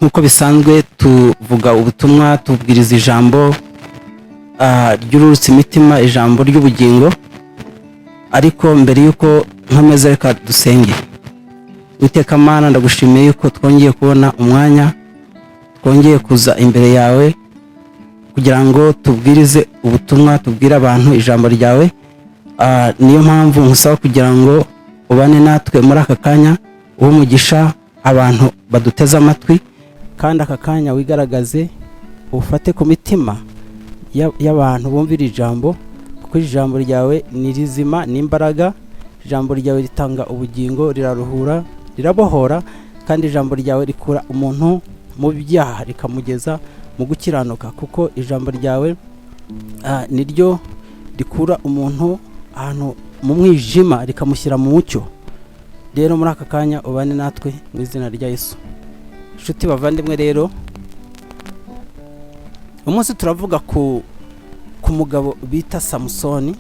nkuko bisanzwe tuvuga ubutumwa, tubwiriza ijambo ry'ururutse imitima, ijambo ry'ubugingo. Ariko mbere yuko nkomeza reka dusenge. Uwiteka Mana, ndagushimiye yuko twongeye kubona umwanya, twongeye kuza imbere yawe kugira ngo tubwirize ubutumwa, tubwire abantu ijambo ryawe. Niyo mpamvu nkusaba kugira ngo ubane natwe muri aka kanya, umugisha abantu baduteze amatwi, kandi aka kanya wigaragaze, ufate ku mitima y'abantu bumvira ijambo, kuko ijambo ryawe ni rizima n'imbaraga. Ijambo ryawe ritanga ubugingo, riraruhura, rirabohora, kandi ijambo ryawe rikura umuntu mu byaha rikamugeza mu gukiranuka, kuko ijambo ryawe niryo rikura umuntu ahantu mu mwijima rikamushyira mu mucyo. Rero muri aka kanya ubane natwe mu izina rya Yesu. Nshuti bavandimwe, rero umunsi turavuga ku mugabo bita Samusoni.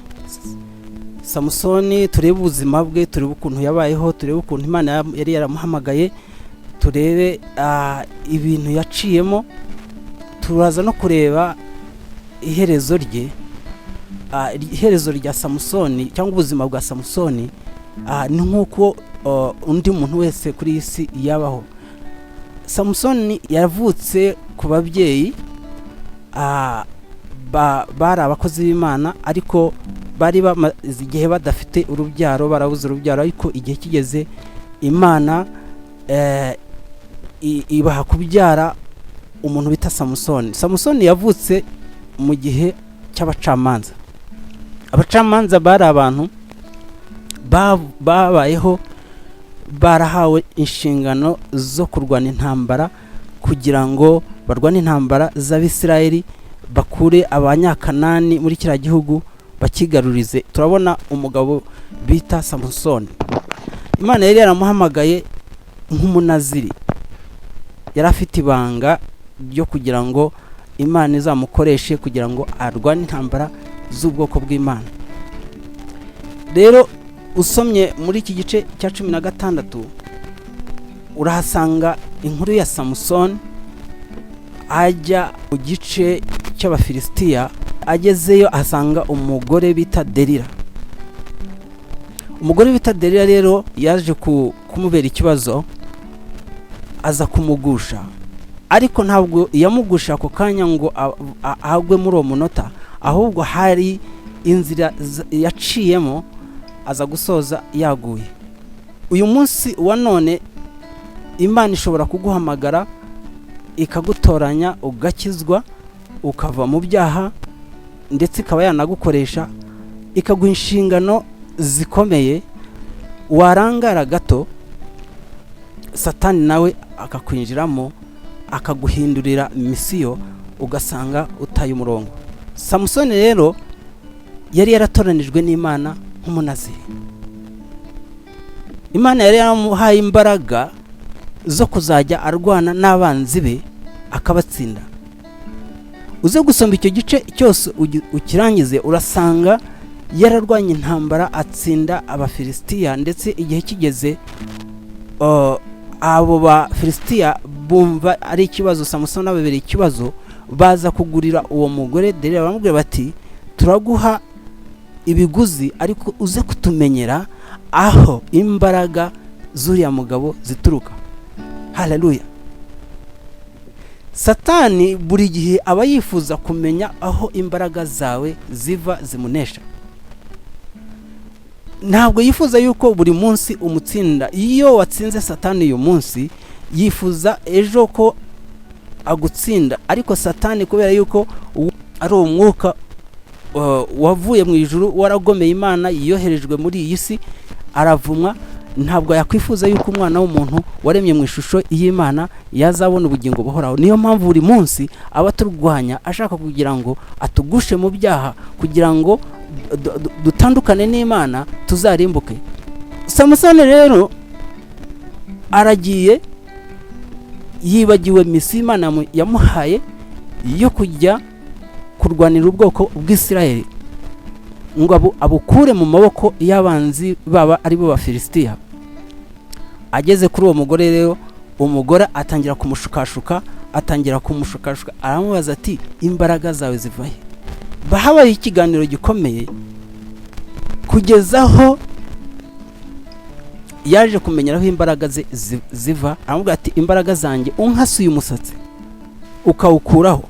Samusoni turebe ubuzima bwe, turebe ukuntu yabayeho, turebe ukuntu Imana yari yaramuhamagaye, turebe ibintu yaciyemo. Turaza no kureba iherezo rye, iherezo rya Samusoni cyangwa ubuzima bwa Samusoni. Ni nk'uko undi muntu wese kuri isi yabaho. Samusoni yavutse ku babyeyi bari abakozi b'Imana, ariko bari bamaze igihe badafite urubyaro, barabuze urubyaro. Ariko igihe kigeze, Imana ibaha kubyara umuntu bita Samusoni. Samusoni yavutse mu gihe cy'abacamanza. Abacamanza bari abantu babayeho barahawe inshingano zo kurwana intambara, kugira ngo barwane intambara z'Abisirayeli, bakure abanyakanani muri kiriya gihugu bakigarurize. Turabona umugabo bita Samusoni, Imana yari yaramuhamagaye nk'umunaziri. Yari afite ibanga ryo kugira ngo Imana izamukoreshe kugira ngo arwane intambara z'ubwoko bw'Imana. Rero usomye muri iki gice cya 16 urahasanga inkuru ya Samusoni ajya mu gice cy'Abafilisitiya. Agezeyo asanga umugore bita Delila. Umugore bita Delila rero yaje kumubera ikibazo, aza kumugusha. Ariko ntabwo yamugusha ako kanya ngo ahagwe muri uwo munota, ahubwo hari inzira yaciyemo aza gusoza yaguye. Uyu munsi wa none Imana ishobora kuguhamagara ikagutoranya, ugakizwa, ukava mu byaha, ndetse ikaba yanagukoresha ikaguha inshingano zikomeye. Warangara gato, Satani nawe akakwinjiramo akaguhindurira misiyo, ugasanga utaye umurongo. Samusoni rero yari yaratoranijwe n'Imana nk'umunaziri. Imana yari yaramuhaye imbaraga zo kuzajya arwana n'abanzi be akabatsinda. Uze gusoma icyo gice cyose ukirangize, urasanga yararwanye intambara atsinda Abafilisitiya, ndetse igihe kigeze abo Bafilisitiya bumva ari ikibazo, Samusoni ababereye ikibazo, baza kugurira uwo mugore Delila. Baramubwira bati, turaguha ibiguzi, ariko uze kutumenyera aho imbaraga z'uriya mugabo zituruka. Haleluya. Satani buri gihe aba yifuza kumenya aho imbaraga zawe ziva zimunesha. Ntabwo yifuza yuko buri munsi umutsinda. Iyo watsinze Satani uyu munsi, yifuza ejo ko agutsinda. Ariko Satani kubera yuko ari umwuka wavuye mu ijuru, waragomeye Imana, yoherejwe muri iyi si, aravumwa. Ntabwo yakwifuza yuko umwana w'umuntu waremye mu ishusho y'Imana yazabona ubugingo buhoraho. Niyo mpamvu buri munsi aba turwanya, ashaka kugira ngo atugushe mu byaha, kugira ngo dutandukane n'Imana, tuzarimbuke. Samusoni rero aragiye, yibagiwe misiyo Imana yamuhaye yo kujya kurwanira ubwoko bw'Isirayeli, ngo abukure mu maboko y'abanzi baba ari bo Bafilisitiya. Ageze kuri uwo mugore rero, umugore atangira kumushukashuka aramubaza ati imbaraga zawe zivahe. Bahabaye ikiganiro gikomeye kugezaho yaje kumenyeraho imbaraga ze ziva. Aramubwira ati imbaraga zanjye unkasuye umusatsi ukawukuraho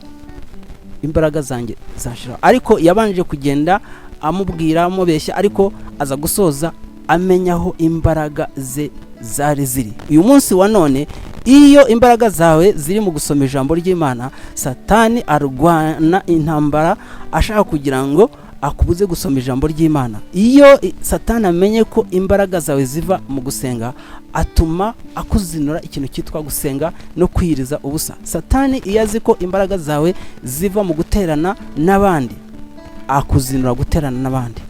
imbaraga zanjye zashira. Ariko yabanje kugenda amubwira amubeshya, ariko aza gusoza amenyaho imbaraga ze zari ziri. Uyu munsi wa none iyo imbaraga zawe ziri mu gusoma ijambo ry'Imana, Satani arwana intambara ashaka kugira ngo akubuze gusoma ijambo ry'Imana. Iyo Satani amenye ko imbaraga zawe ziva mu gusenga, atuma akuzinura ikintu cyitwa gusenga no kwiriza ubusa. Satani iyo azi ko imbaraga zawe ziva mu guterana n'abandi, akuzinura guterana n'abandi.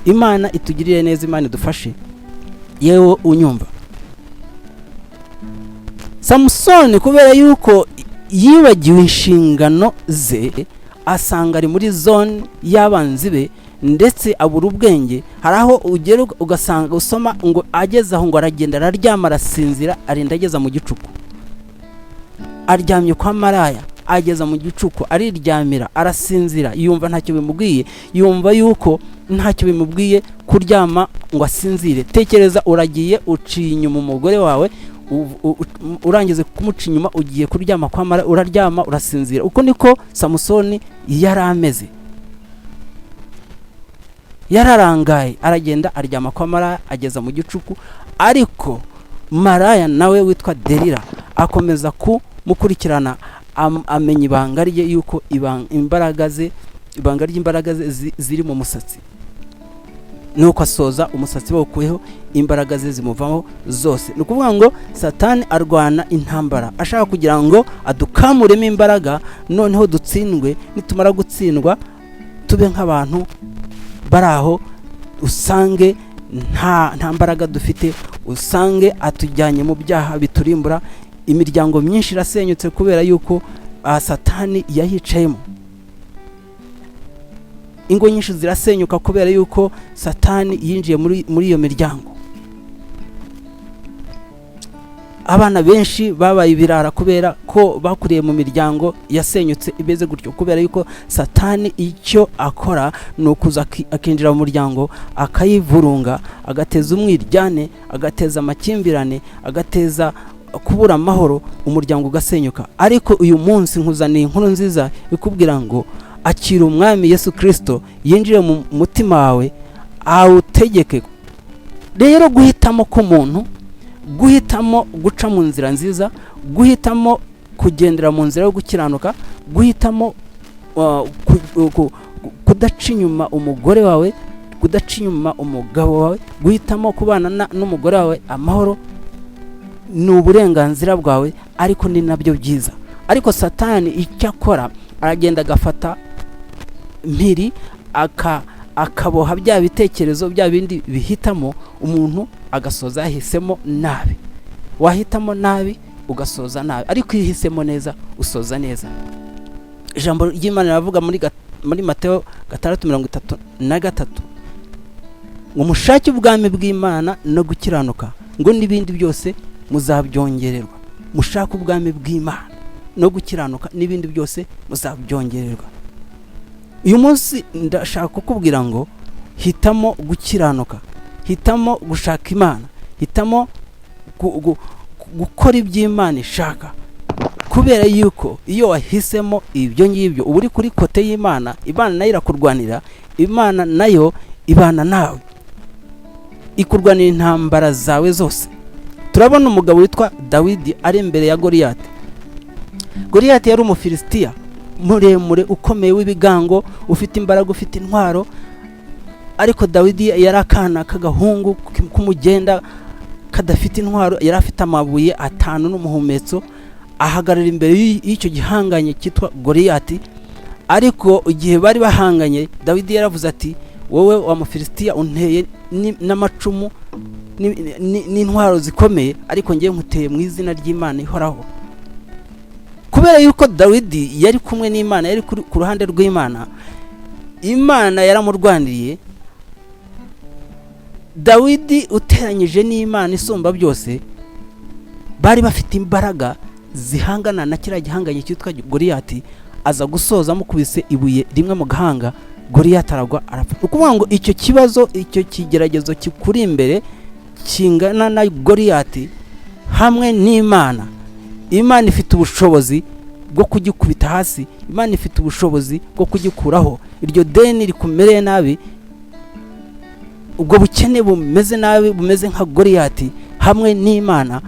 Imana itugirire neza, Imana idufashe. Yewe unyumva, Samusoni kubera yuko yibagiwe inshingano ze, asanga ari muri zone y'abanzi be ndetse abura ubwenge. Haraho ugera ugasanga usoma ngo ageze aho ngo aragenda araryama arasinzira arinda ageza mu gicuku. Aryamye kwa maraya ageza mu gicuku ariryamira arasinzira, yumva ntacyo bimubwiye, yumva yuko ntacyo bimubwiye kuryama ngo asinzire. Tekereza, uragiye uciye inyuma umugore wawe, urangize kumuca inyuma ugiye kuryama kwa maraya, uraryama urasinzira. Uko niko Samusoni yari ameze, yararangaye aragenda aryama kwa maraya ageza mu gicuku. Ariko maraya nawe witwa Delila akomeza kumukurikirana, amenya ibanga rye yuko ibanga ry'imbaraga ze ziri mu musatsi. Nuko asoza umusatsi bawukuyeho, imbaraga ze zimuvamo zose. Ni ukuvuga ngo Satani arwana intambara ashaka kugira ngo adukamuremo imbaraga, noneho dutsindwe. Nitumara gutsindwa tube nk'abantu baraho, usange nta mbaraga dufite, usange atujyanye mu byaha biturimbura. Imiryango myinshi irasenyutse kubera yuko Satani yahicayemo. Ingo nyinshi zirasenyuka kubera yuko Satani yinjiye muri iyo miryango. Abana benshi babaye ibirara kubera ko bakuriye mu miryango yasenyutse ibeze gutyo, kubera yuko Satani icyo akora ni ukuza akinjira mu muryango akayivurunga, agateza umwiryane, agateza amakimbirane, agateza kubura amahoro, umuryango ugasenyuka. Ariko uyu munsi nkuzaniye inkuru nziza ikubwira ngo akira umwami Yesu Kristo yinjire mu mutima wawe, awutegeke. Rero guhitamo k'umuntu, guhitamo guca mu nzira nziza, guhitamo kugendera mu nzira yo gukiranuka, guhitamo kudaca inyuma umugore wawe, kudaca inyuma umugabo wawe, guhitamo kubana n'umugore wawe amahoro, ni uburenganzira bwawe, ariko ni nabyo byiza. Ariko Satani icyo akora, aragenda agafata mpiri akaboha bya bitekerezo bya bindi bihitamo umuntu, agasoza yahisemo nabi. Wahitamo nabi ugasoza nabi, ariko yihisemo neza usoza neza. Ijambo ry'Imana riravuga muri Mateyo 6:33 ngo mushake ubwami bw'Imana no gukiranuka, ngo n'ibindi byose muzabyongererwa. Mushake ubwami bw'Imana no gukiranuka, n'ibindi byose muzabyongererwa. Uyu munsi ndashaka kukubwira ngo hitamo gukiranuka, hitamo gushaka Imana, hitamo gukora iby'Imana ishaka, kubera yuko iyo wahisemo ibyo ngibyo uba uri kuri kote y'Imana. Imana nayo irakurwanira, Imana nayo ibana nawe, ikurwanira intambara zawe zose. Turabona umugabo witwa Dawidi ari imbere ya Goliyati. Goliyati yari umufilisitiya muremure ukomeye w'ibigango, ufite imbaraga, ufite intwaro. Ariko Dawidi yari akana k'agahungu k'umugenda kadafite intwaro, yari afite amabuye 5 n'umuhumetso. Ahagarara imbere y'icyo gihanganye cyitwa Goliyati. Ariko igihe bari bahanganye, Dawidi yaravuze ati, wowe wa mufilisitiya unteye n'amacumu n'intwaro zikomeye, ariko ngiye nkuteye mu izina ry'Imana ihoraho. Kubera yuko Dawidi yari kumwe n'Imana, yari ku ruhande rw'Imana, Imana yaramurwaniriye. Dawidi uteranyije n'Imana isumba byose, bari bafite imbaraga zihangana na kiriya gihanganye cyitwa Goliyati, aza gusoza amukubise ibuye rimwe mu gahanga, Goliyati aragwa arapfa. Ukuvuga ngo icyo kibazo, icyo kigeragezo kikuri imbere kingana na Goliyati hamwe n'Imana. Imana ifite ubushobozi bwo kugikubita hasi, Imana ifite ubushobozi bwo kugikuraho. Iryo deni rikumereye nabi, ubwo bukene bumeze nabi, bumeze nka Goliyati, hamwe n'Imana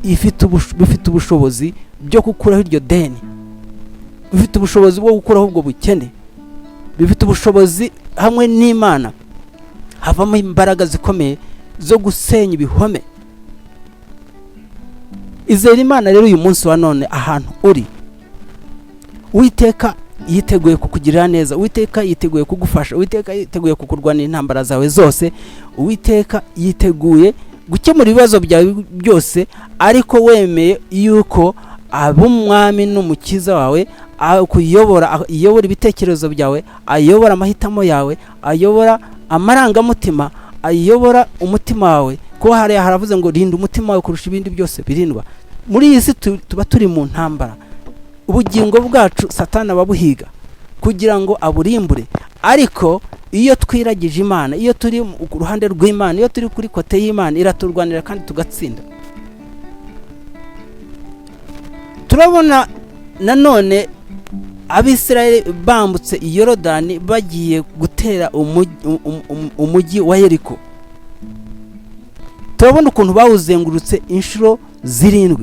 bifite ubushobozi byo gukuraho iryo deni, bifite ubushobozi bwo gukuraho ubwo bukene, bifite ubushobozi hamwe n'Imana havamo imbaraga zikomeye zo gusenya ibihome. Izera Imana rero uyu munsi wa none ahantu uri. Uwiteka yiteguye kukugirira neza, Uwiteka yiteguye kugufasha, Uwiteka yiteguye kukurwanira intambara zawe zose, Uwiteka yiteguye gukemura ibibazo byawe byose, ariko wemeye yuko ab'umwami n'umukiza wawe akuyobora, ayobora ibitekerezo byawe, ayobora amahitamo yawe, ayobora amarangamutima, ayobora umutima wawe. Ko haravuze ngo rinda umutima wawe kurusha ibindi byose birindwa. Muri iyi si tuba turi mu ntambara, ubugingo bwacu Satani ababuhiga kugira ngo aburimbure, ariko iyo twiragije Imana, iyo turi ku ruhande rw'Imana, iyo turi kuri kote y'Imana, iraturwanira kandi tugatsinda. Turabona nanone Abisirayeli bambutse Yorodani bagiye gutera umujyi wa Yeriko. Turabona ukuntu bawuzengurutse inshuro 7.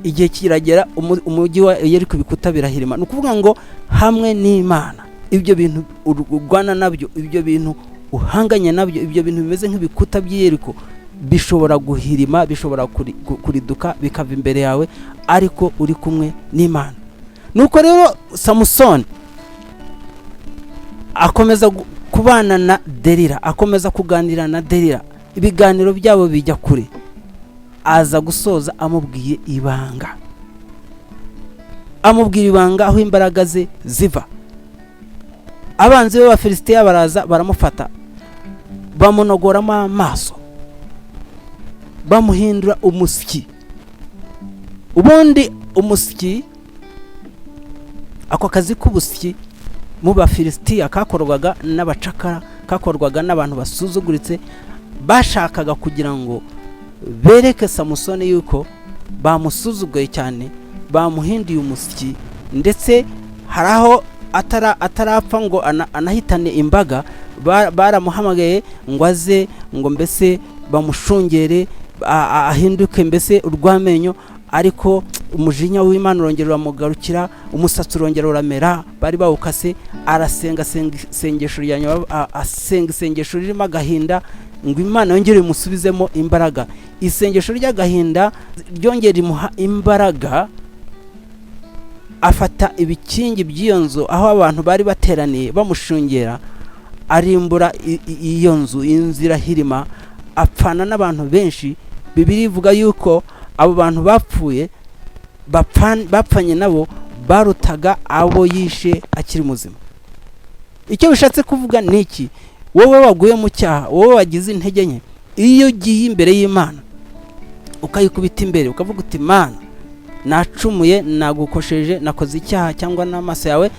Igihe kiragera umujyi wa Yeriko bikuta birahirima. Nukuvuga ngo hamwe n'Imana ibyo bintu urwana nabyo, ibyo bintu uhanganye nabyo, ibyo bintu bimeze nk'ibikuta by'Yeriko bishobora guhirima, bishobora kuriduka bikava imbere yawe, ariko uri kumwe n'Imana. Nuko rero Samusoni akomeza kubana na Delila, akomeza kuganira na Delila, ibiganiro byabo bijya kure, aza gusoza amubwiye ibanga, amubwira ibanga aho imbaraga ze ziva. Abanzi b'Abafilisitiya baraza baramufata, bamunogoramo amaso, bamuhindura umusyi. Ubundi umusyi, ako kazi k'ubusyi mu Bafilisitiya kakorwaga n'abacakara, kakorwaga n'abantu basuzuguritse, bashakaga kugira ngo bereke Samusoni yuko bamusuzuguye cyane, bamuhinduye umusyi, ndetse haraho atarapfa ngo anahitane imbaga, baramuhamagaye ngo aze, ngo mbese bamushungere ahinduke mbese urwamenyo, ariko umujinya w'Imana urongera uramugarukira, umusatsi urongera uramera, bari bawukase. Arasenga isengesho ryanyuma, asenga isengesho ririmo agahinda ngo Imana yongere imusubizemo imbaraga. Isengesho ry'agahinda ryongera imuha imbaraga, afata ibikingi by'iyo nzu aho abantu bari bateraniye bamushungera, arimbura iyo nzu, inzira hirima, apfana n'abantu benshi. Bibiliya ivuga yuko abo bantu bapfuye, bapfanye nabo barutaga abo yishe akiri muzima. Icyo bishatse kuvuga niki? Wowe waguye mu cyaha, wowe wagize intege nke, iyo ugiye imbere y'Imana ukayikubita imbere ukavuga uti Imana, nacumuye, nagukosheje, nakoze icyaha cyangwa n'amaso yawe,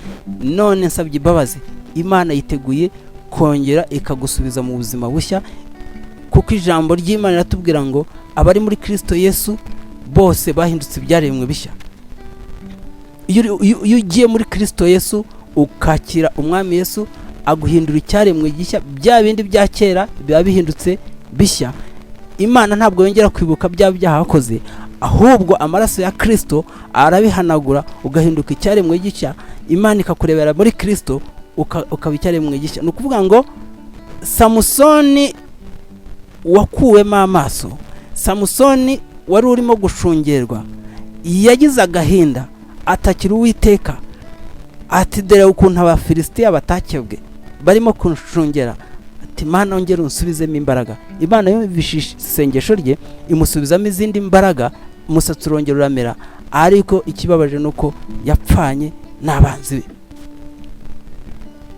none nsabye imbabazi, Imana yiteguye kongera ikagusubiza mu buzima bushya, kuko ijambo ry'Imana riratubwira ngo abari muri Kristo Yesu bose bahindutse ibyaremwe bishya. Iyo ugiye muri Kristo Yesu ukakira umwami Yesu, aguhindura icyaremwe gishya, bya bindi bya kera biba bihindutse bishya. Imana ntabwo yongera kwibuka bya byaha wakoze, ahubwo amaraso ya Kristo arabihanagura, ugahinduka icyaremwe gishya. Imana ikakurebera muri Kristo ukaba icyaremwe gishya. Nukuvuga ngo Samusoni wakuwemo amaso, Samusoni wari urimo gushungerwa, yagize agahinda, atakira Uwiteka, ati dore ukuntu Abafilisitiya batakebwe barimo kunshungera, ati Imana ongera unsubizemo imbaraga. Imana yumvishije isengesho rye, imusubizamo izindi mbaraga, umusatsi urongera uramera, ariko ikibabaje nuko yapfanye n'abanzi be.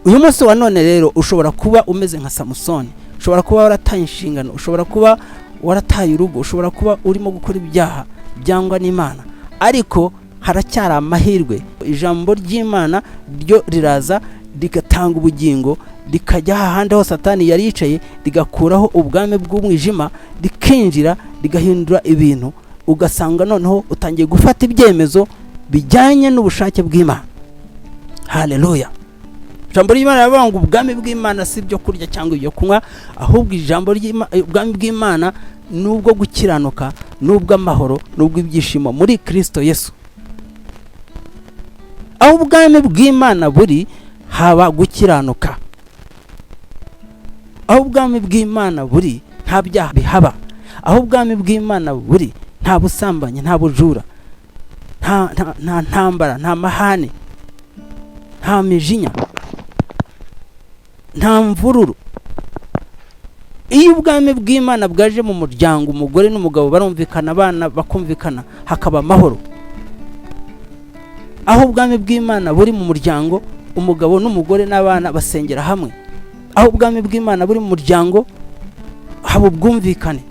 Uyu munsi wa none rero ushobora kuba umeze nka Samusoni, ushobora kuba warataye inshingano, ushobora kuba warataye urugo, ushobora kuba urimo gukora ibyaha byangwa n'Imana, ariko haracyari amahirwe. Ijambo ry'Imana ryo riraza rigatanga ubugingo, rikajya hahandi ho Satani yari yicaye, rigakuraho ubwami bw'umwijima, rikinjira rigahindura ibintu, ugasanga noneho utangiye gufata ibyemezo bijyanye n'ubushake bw'Imana. Haleluya. Ijambo ry'Imana rivuga ngo ubwami bw'Imana si byo kurya cyangwa ibyo kunywa, ahubwo ijambo ubwami bw'Imana nubwo gukiranuka, nubwo amahoro, nubwo ibyishimo muri Kristo Yesu. Aho ubwami bw'Imana buri haba gukiranuka. Aho ubwami bw'Imana buri nta byaha bihaba. Aho ubwami bw'Imana buri nta busambanyi, nta bujura, nta ntambara, nta mahane, nta mijinya, nta mvururu. Iyo ubwami bw'Imana bwaje mu muryango, umugore n'umugabo barumvikana, abana bakumvikana, hakaba amahoro. Aho ubwami bw'Imana buri mu muryango, umugabo n'umugore n'abana basengera hamwe. Aho ubwami bw'Imana buri mu muryango, haba ubwumvikane.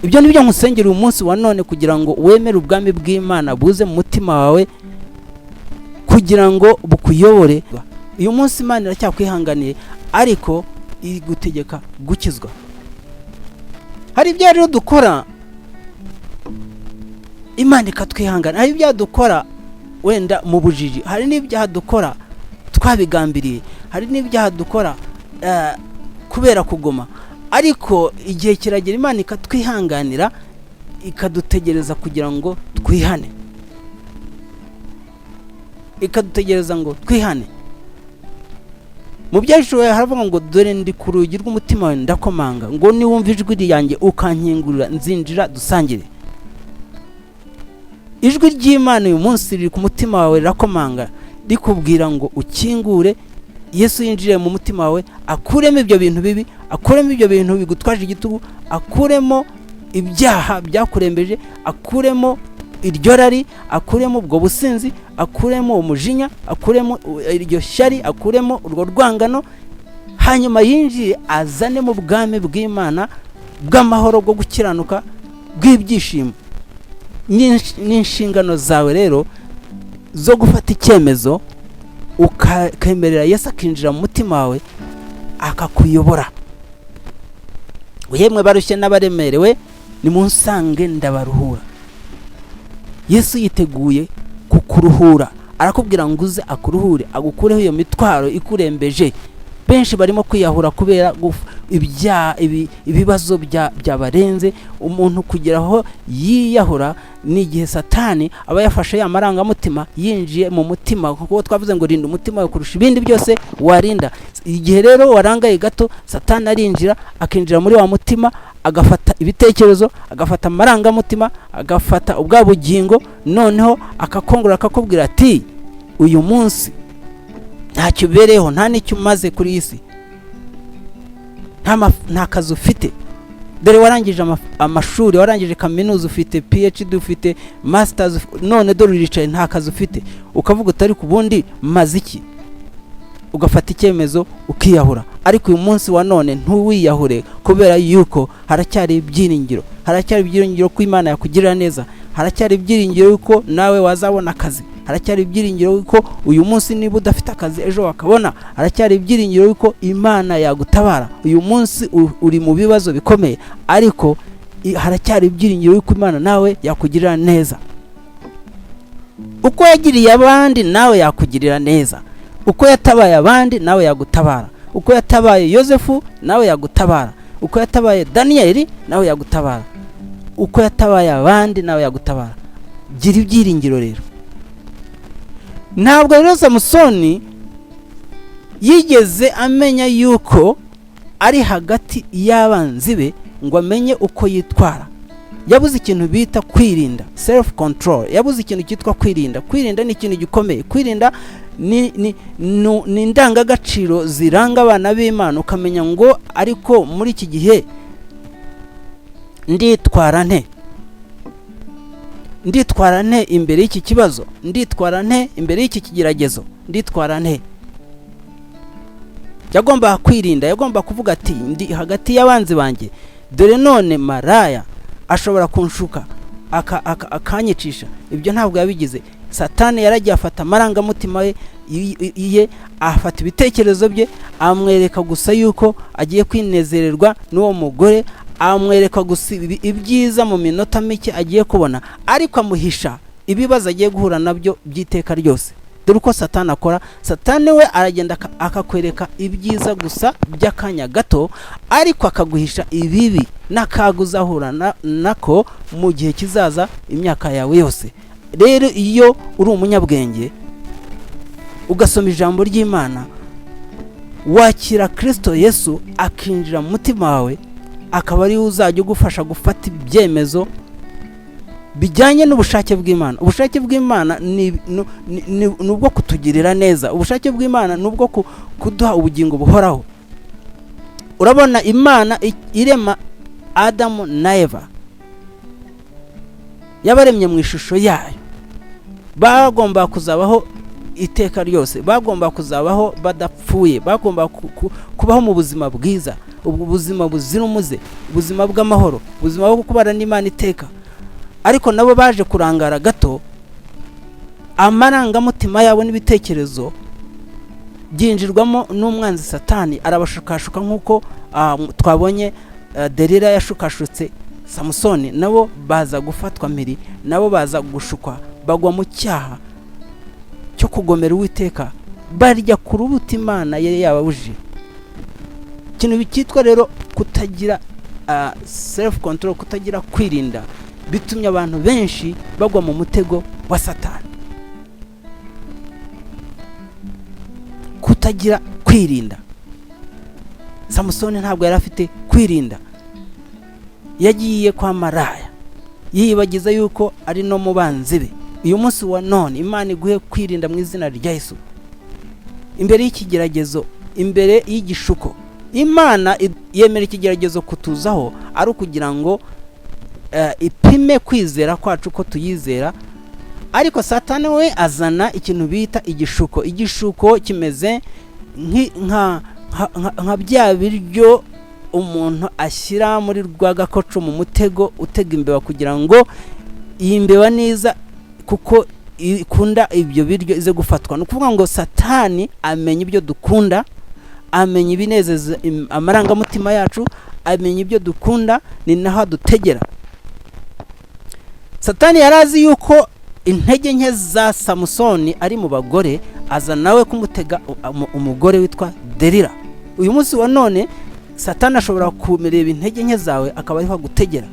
Ibyo nibyo nkusengera uyu munsi wa none, kugira ngo wemere ubwami bw'Imana buze mu mutima wawe, kugira ngo bukuyobore. Uyu munsi Imana iracyakwihanganiye, ariko iri gutegeka gukizwa. Hari ibyo rero dukora Imana ikatwihangana, hari ibyo dukora wenda mu bujiji, hari n'ibyaha dukora twabigambiriye, hari n'ibyaha dukora kubera kugoma, ariko igihe kiragera Imana ikatwihanganira, ikadutegereza kugira ngo twihane, ikadutegereza ngo twihane. Mu byashoboye haravuga ngo dore ndi ku rugi rw'umutima wawe ndakomanga, ngo niwumva ijwi ryanjye ukankingurira, nzinjira dusangire. Ijwi ry'Imana uyu munsi riri ku mutima wawe rirakomanga, rikubwira ngo ukingure, Yesu yinjire mu mutima wawe, akuremo ibyo bintu bibi, akuremo ibyo bintu bigutwaje igitugu, akuremo ibyaha byakurembeje, akuremo iryo rari, akuremo ubwo businzi, akuremo umujinya, akuremo iryo shyari, akuremo urwo rwangano, hanyuma yinjiye azane mu bwami bw'Imana bw'amahoro, bwo gukiranuka, bw'ibyishimo. N'inshingano zawe rero zo gufata icyemezo, ukemerera Yesu akinjira mu mutima wawe, akakuyobora. Yemwe barushye n'abaremerewe, nimunsange ndabaruhura. Yesu yiteguye kukuruhura, arakubwira ngo uze akuruhure, agukureho iyo mitwaro ikurembeje. Benshi barimo kwiyahura kubera ibibazo byabarenze. Umuntu kugeraho yiyahura n'igihe Satani aba yafashe ya marangamutima yinjiye mu mutima, kuko twavuze ngo rinda umutima wawe kurusha ibindi byose warinda. Igihe rero warangaye gato, Satani arinjira, akinjira muri wa mutima, agafata ibitekerezo, agafata amarangamutima, agafata ubwa bugingo, noneho akakongora, akakubwira ati uyu munsi ntacyo ubereho, nta n'icyo umaze kuri isi, nta kazi ufite. Dore warangije amashuri, warangije kaminuza, ufite PhD, ufite masters, none dore uricaye nta kazi ufite. Ukavuga utari kubundi maze iki? Ugafata icyemezo ukiyahura. Ariko uyu munsi wa none ntuwiyahure, kubera yuko haracyari ibyiringiro, haracyari ibyiringiro ko Imana yakugirira neza, haracyari ibyiringiro yuko nawe wazabona akazi, haracyari ibyiringiro yuko uyu munsi niba udafite akazi ejo wakabona, haracyari ibyiringiro yuko Imana yagutabara. Uyu munsi uri mu bibazo bikomeye, ariko haracyari ibyiringiro yuko Imana nawe yakugirira neza. Uko yagiriye abandi nawe yakugirira neza, uko yatabaye abandi nawe yagutabara, uko yatabaye Yosefu nawe yagutabara, uko yatabaye Daniyeli nawe yagutabara, uko yatabaye abandi nawe yagutabara. Gira ibyiringiro rero. Ntabwo rero Samusoni yigeze amenya yuko ari hagati y'abanzi be ngo amenye uko yitwara. Yabuze ikintu bita kwirinda, self control. Yabuze ikintu cyitwa kwirinda. Kwirinda ni ikintu gikomeye. Kwirinda ni indangagaciro ziranga abana b'Imana, ukamenya ngo ariko muri iki gihe nditwara nte imbere y'iki kibazo, nditwara nte imbere y'iki kigeragezo, nditwara nte. yagomba kwirinda, yagomba kuvuga ati ndi hagati y'abanzi banjye, dore none maraya ashobora kunshuka akanyicisha. Ibyo ntabwo yabigize. Satani yaragiye afata amarangamutima ye, afata ibitekerezo bye, amwereka gusa yuko agiye kwinezererwa n'uwo mugore, amwereka gusa ibyiza mu minota mike agiye kubona, ariko amuhisha ibibazo agiye guhura nabyo by'iteka ryose. Dore uko Satani akora. Satani we aragenda akakwereka ibyiza gusa by'akanya gato, ariko akaguhisha ibibi n'akaga uzahura nako mu gihe kizaza, imyaka yawe yose. Rero iyo uri umunyabwenge ugasoma ijambo ry'Imana, wakira Kristo Yesu akinjira mu mutima wawe, akaba ari uzajya ugufasha gufata ibyemezo bijyanye n'ubushake bw'Imana. Ubushake bw'Imana ni ubwo kutugirira neza. Ubushake bw'Imana ni ubwo kuduha ubugingo buhoraho. Urabona Imana irema Adamu na Eva, yabaremye mu ishusho yayo. Bagomba kuzabaho iteka ryose, bagomba kuzabaho badapfuye, bagomba kubaho mu buzima bwiza, ubuzima buzira umuze, ubuzima bw'amahoro, ubuzima bwo kubana n'Imana iteka. Ariko nabo baje kurangara gato, amarangamutima yabo n'ibitekerezo byinjirwamo n'umwanzi Satani, arabashukashuka nk'uko twabonye Delila yashukashutse Samusoni. Nabo baza gufatwa mpiri, nabo baza gushukwa, bagwa mu cyaha cyo kugomera Uwiteka, barya ku rubuto Imana yari yababujije. Ikintu cyitwa rero kutagira self control, kutagira kwirinda, bitumye abantu benshi bagwa mu mutego wa Satani. Kutagira kwirinda. Samusoni ntabwo yari afite kwirinda, yagiye kwa maraya, yibagiza yuko ari no mu banzi be. Uyu munsi wa none Imana iguhe kwirinda mu izina rya Yesu. Imbere y'ikigeragezo, imbere y'igishuko, Imana yemera ikigeragezo kutuzaho ari ukugira ngo ipime kwizera kwacu ko tuyizera. Ariko Satani we azana ikintu bita igishuko. Igishuko kimeze nka bya biryo umuntu ashyira muri rwagakoco mu mutego utega imbeba kugira ngo iyi mbeba niza kuko ikunda ibyo biryo ize gufatwa. Ni ukuvuga ngo Satani amenya ibyo dukunda, amenya ibinezeza amarangamutima yacu, amenya ibyo dukunda, ni naho dutegera. Satani yarazi yuko intege nke za Samusoni ari mu bagore, aza nawe kumutega umugore witwa Delila. Uyu munsi wa none Satani ashobora kumereba intege nke zawe akaba ariho gutegera.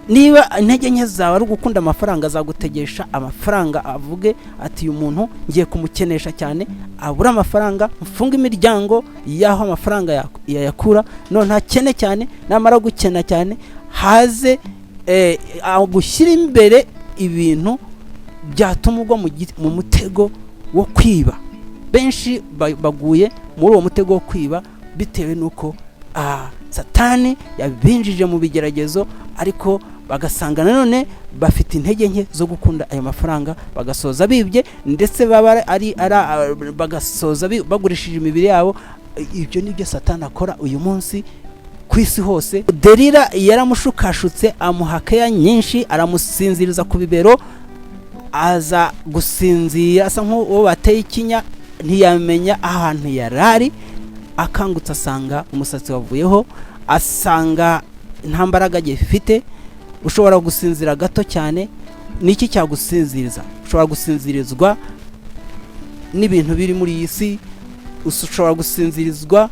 Niba intege nke zawe ari gukunda amafaranga, azagutegesha amafaranga, avuge ati uyu muntu ngiye kumukenesha cyane, abura amafaranga, mfunga imiryango yaho amafaranga yakura, none ntakene cyane, namara gukena cyane haze gushyira imbere ibintu byatuma ugwa mu mutego wo kwiba. Benshi baguye muri uwo mutego wo kwiba bitewe nuko Satani yabinjije mu bigeragezo, ariko bagasanga nanone bafite intege nke zo gukunda ayo mafaranga, bagasoza bibye, ndetse bagasoza bagurishije imibiri yabo. Ibyo nibyo Satani akora uyu munsi ku isi hose. Delila yaramushukashutse, amuha keya nyinshi, aramusinziriza ku bibero, aza gusinzira asa nk'uwo bateye ikinya, ntiyamenya ahantu yarari. Akangutse asanga umusatsi wavuyeho, asanga nta mbaraga gifite. Ushobora gusinzira gato cyane. Niki cyagusinziriza? Ushobora gusinzirizwa n'ibintu biri muri iyi si, ushobora gusinzirizwa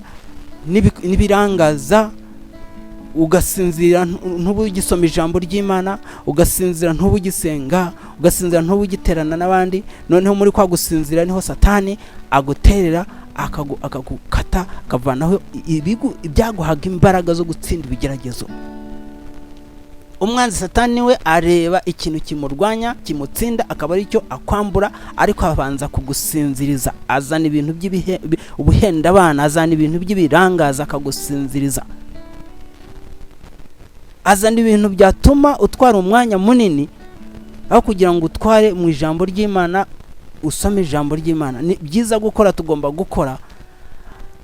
n'ibirangaza, ugasinzira ntubugisoma ijambo ry'Imana, ugasinzira ntubugisenga, ugasinzira ntubugiterana n'abandi. Noneho muri kwa gusinzira niho Satani aguterera, akagukata, akavanaho ibyaguhaga imbaraga zo gutsinda ibigeragezo. Umwanzi Satani we areba ikintu kimurwanya, kimutsinda, akaba ari cyo akwambura, ariko abanza kugusinziriza. Azana ibintu ubuhenda abana, azana ibintu by'ibirangaza akagusinziriza, azana ibintu byatuma utwara umwanya munini aho kugira ngo utware mu ijambo ry'Imana, usome ijambo ry'Imana. Ni byiza gukora, tugomba gukora,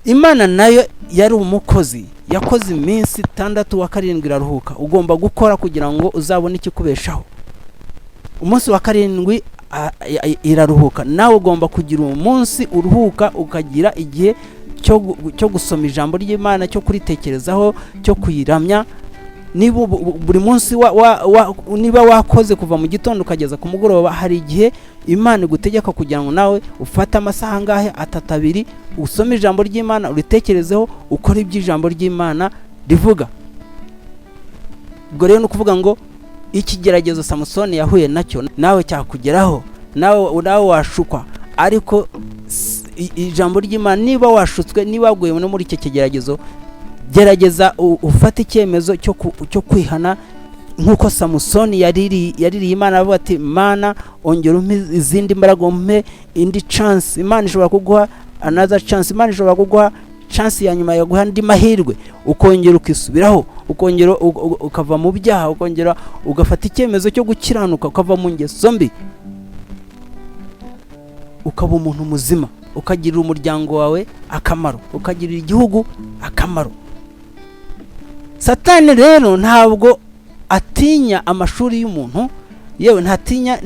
Imana nayo yari umukozi, yakoze iminsi 6 wa 7 iraruhuka. Ugomba gukora kugira ngo uzabone ikikubeshaho. Umunsi wa 7 iraruhuka, nawe ugomba kugira umunsi uruhuka, ukagira igihe cyo gusoma ijambo ry'Imana, cyo kuritekerezaho, cyo kuyiramya. Niba buri munsi niba wakoze kuva mu gitondo ukageza ku mugoroba, hari igihe Imana igutegeka kugira ngo nawe ufate amasaha ngahe 3-2 usome ijambo ry'Imana, uritekerezeho, ukora iby'ijambo ry'Imana rivuga. Ubwo rero no kuvuga ngo ikigeragezo Samusoni yahuye nacyo nawe cyakugeraho, nawe washukwa. Ariko ijambo ry'Imana, niba washutswe, niba waguye muri icyo kigeragezo, gerageza ufate icyemezo cyo kwihana, nkuko Samusoni yaririye Imana avuga ati Mana ongera umpe izindi mbaraga, umpe indi chance. Imana ishobora kuguha another chance, Imana ishobora kuguha chance ya nyuma, yaguha andi mahirwe, ukongera ukisubiraho, ukongera ukava mu byaha, ukongera ugafata icyemezo cyo gukiranuka, ukava mu ngeso mbi, ukaba umuntu muzima, ukagirira umuryango wawe akamaro, ukagirira igihugu akamaro. Satani rero ntabwo atinya amashuri y'umuntu, yewe ntatinya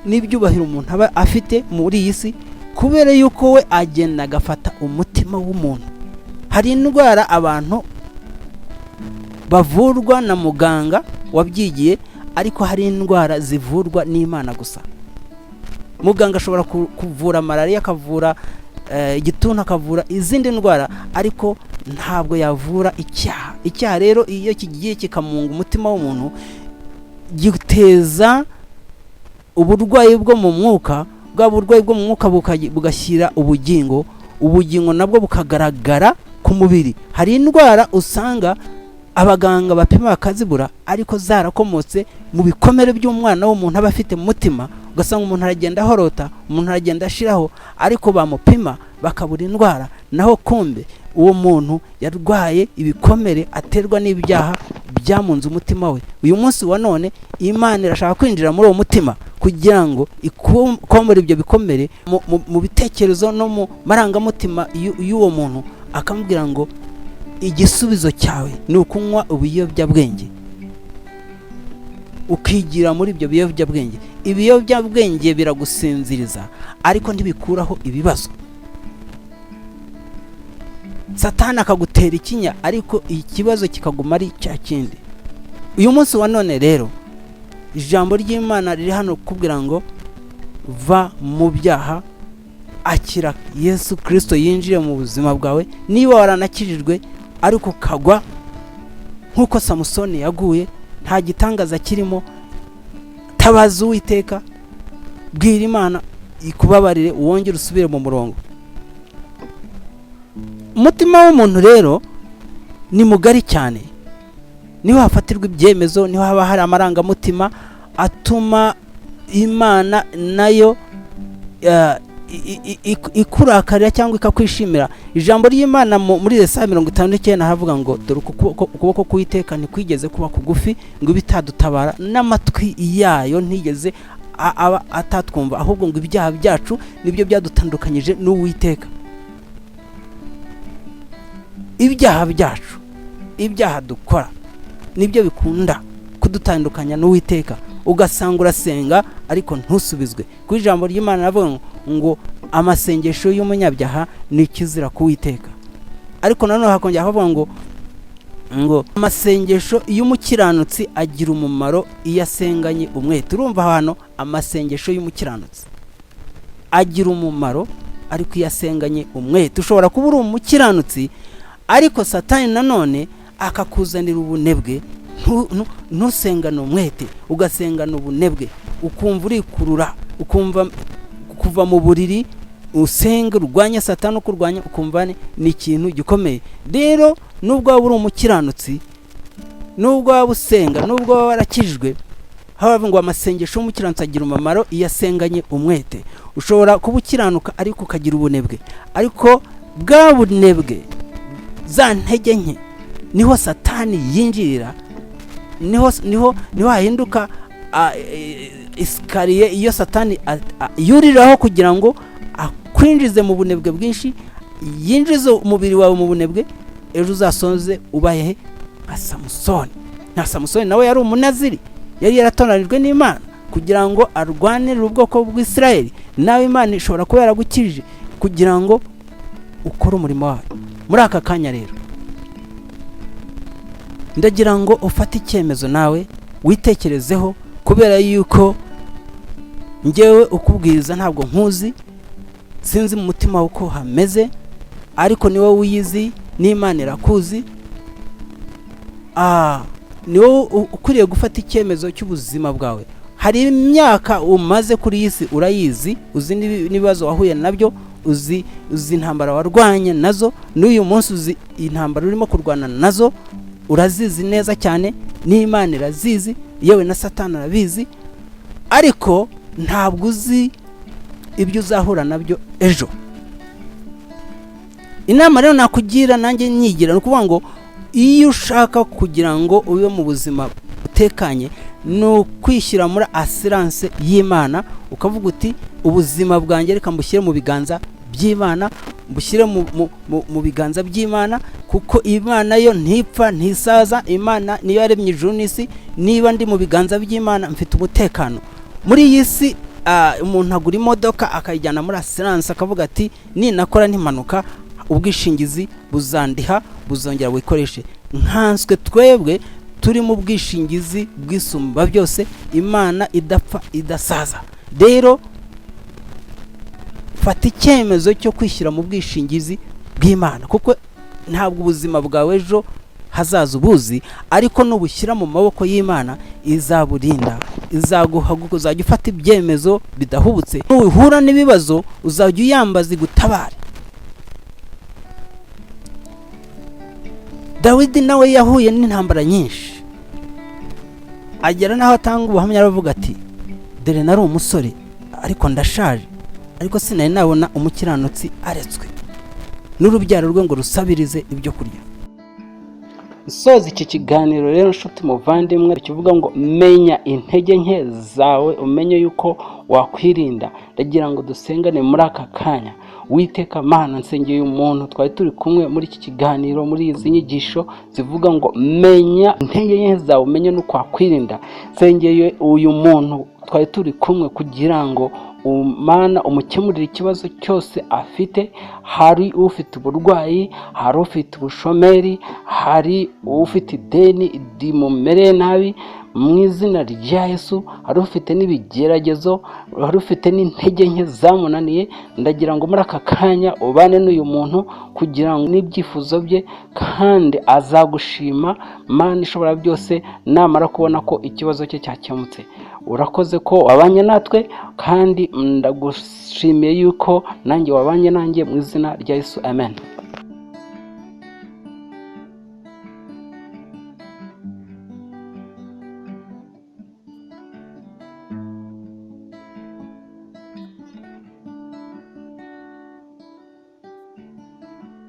n'ibyubahiro umuntu aba afite muri iyi si, kubera yuko we agenda agafata umutima w'umuntu. Hari indwara abantu bavurwa na muganga wabyigiye, ariko hari indwara zivurwa n'Imana gusa. Muganga ashobora kuvura malaria, akavura igituntu, akavura izindi ndwara, ariko ntabwo yavura icyaha. Icyaha rero iyo kigiye kikamunga umutima w'umuntu, giteza uburwayi bwo mu mwuka. Bwa burwayi bwo mu mwuka bugashyira ubugingo nabwo bukagaragara ku mubiri. Hari indwara usanga abaganga bapima bakazibura, ariko zarakomotse mu bikomere by'umwana w'umuntu aba afite mu mutima. Ugasanga umuntu aragenda ahorota, umuntu aragenda ashiraho, ariko bamupima bakabura indwara, naho kumbe uwo muntu yarwaye ibikomere aterwa n'ibyaha byamunze umutima we. Uyu munsi wa none Imana irashaka kwinjira muri uwo mutima kugira ngo ikomore ibyo bikomere mu bitekerezo no mu marangamutima y'uwo muntu, akamubwira ngo igisubizo cyawe ni ukunywa ubuyobyabwenge, ukigira muri ibyo biyobyabwenge. Ibiyobyabwenge biragusinziriza, ariko ntibikuraho ibibazo. Satani akagutera ikinya, ariko ikibazo kikaguma ari cya kindi. Uyu munsi wa none rero ijambo ry'Imana riri hano kubwira ngo va mu byaha, akira Yesu Kristo yinjire mu buzima bwawe. Niba waranakijijwe ariko kagwa nkuko Samusoni yaguye, nta gitangaza kirimo, tabaza Uwiteka, bwira Imana ikubabarire, wongere usubire mu murongo. Umutima w'umuntu rero ni mugari cyane, niho hafatirwa ibyemezo, niho haba hari amarangamutima atuma Imana nayo ikurakarira cyangwa ikakwishimira. Ijambo ry'Imana muri Yesaya 59 havuga ngo dore ukuboko k'Uwiteka ntikwigeze kuba kugufi ngo bitadutabara, n'amatwi yayo ntigeze atatwumva, ahubwo ngo ibyaha byacu nibyo byadutandukanyije n'Uwiteka. Ibyaha byacu, ibyaha dukora nibyo bikunda kudutandukanya n'Uwiteka. Ugasanga urasenga ariko ntusubizwe. Ku ijambo ry'Imana ravuga ngo amasengesho y'umunyabyaha ni kizira ku Uwiteka. Ariko nanone hakongera havuga ngo amasengesho y'umukiranutsi agira umumaro iyo asenganye umwete. Urumva hano amasengesho y'umukiranutsi agira umumaro ariko iyo asenganye umwete. Ushobora kuba uri umukiranutsi, ariko Satani nanone akakuzanira ubunebwe, ntusengane umwete, ugasengana ubunebwe, ukumva urikurura, ukumva kuva mu buriri usenga urwanya Satani, kurwanya ukumva ni ikintu gikomeye. Rero nubwo waba uri umukiranutsi, nubwo waba usenga, nubwo waba warakijijwe, havuga ngo amasengesho y'umukiranutsi agira umumaro iyo asenganye umwete. Ushobora kuba ukiranuka ariko ukagira ubunebwe, ariko bwa bunebwe, za ntege nke, niho Satani yinjirira, niho hahinduka isikariye iyo Satani yuriraho kugira ngo akwinjize mu bunebwe bwinshi, yinjiza umubiri wawe mu bunebwe, ejo uzasonze ubaye nka Samusoni. Nka Samusoni nawe yari umunaziri, yari yaratoranijwe n'Imana kugira ngo arwanire ubwoko bw'Isirayeli. Nawe Imana ishobora kuba yaragukirije kugira ngo ukore umurimo wayo. Muri aka kanya rero ndagira ngo ufate icyemezo nawe witekerezeho, kubera yuko njyewe ukubwiriza ntabwo nkuzi, sinzi mu mutima uko hameze, ariko ni wowe uyizi, n'Imana irakuzi. Ni wowe ukwiriye gufata icyemezo cy'ubuzima bwawe. Hari imyaka umaze kuri iyi si urayizi, uzi n'ibibazo wahuye nabyo, uzi intambara warwanye nazo, n'uyu munsi uzi intambara urimo kurwana nazo, urazizi neza cyane, n'Imana irazizi, yewe na Satani arabizi, ariko ntabwo uzi ibyo uzahura nabyo ejo. Inama rero nakugira nanjye nyigira, ni ukuvuga ngo iyo ushaka kugira ngo ube mu buzima butekanye, ni ukwishyira muri assurance y'Imana, ukavuga uti ubuzima bwanjye reka mbushyire mu biganza by'Imana, mbushyire mu biganza by'Imana, kuko Imana yo ntipfa ntisaza. Imana niyo yaremye ijuru n'isi. Niba ndi mu biganza by'Imana mfite umutekano. Muri iyi si umuntu agura imodoka akayijyana muri assurance, akavuga ati ninakora ntimpanuka ubwishingizi buzandiha, buzongera wikoreshe. Nkanswe twebwe turi mu bwishingizi bwisumba byose, Imana idapfa idasaza. Rero fata icyemezo cyo kwishyira mu bwishingizi bw'Imana, kuko ntabwo ubuzima bwawe ejo hazaza ubuzi, ariko nubushyira mu maboko y'Imana izaburinda, izaguhaguka, uzajya ufata ibyemezo bidahubutse. Nuhura n'ibibazo uzajya uyambaza gutabara. Dawidi nawe yahuye n'intambara nyinshi, agera naho atanga ubuhamya, aravuga ati dore nari umusore ariko ndashaje, ariko sinari nabona umukiranutsi aretswe n'urubyaro rwe ngo rusabirize ibyo kurya. Soza iki kiganiro rero nshuti muvandimwe, kivuga ngo menya intege nke zawe, umenye yuko wakwirinda. Ndagira ngo dusengane muri aka kanya. Witeka Mana, nsengeye umuntu twari turi kumwe muri iki kiganiro, muri izi nyigisho zivuga ngo menya intege nke zawe, umenye nuko wakwirinda. Nsengeye uyu muntu twari turi kumwe kugira ngo Mana umukemurire ikibazo cyose afite. Hari ufite uburwayi, hari ufite ubushomeri, hari ufite ideni rimumereye nabi, mu izina rya Yesu. Hari ufite n'ibigeragezo, hari ufite n'intege nke zamunaniye. Ndagira ngo muri aka kanya ubane n'uyu muntu kugira ngo n'ibyifuzo bye, kandi azagushima Mana ishobora byose namara kubona ko ikibazo cye cyakemutse. Urakoze ko wabanye natwe, kandi ndagushimiye yuko nanjye wabanye nanjye, mu izina rya Yesu, amen.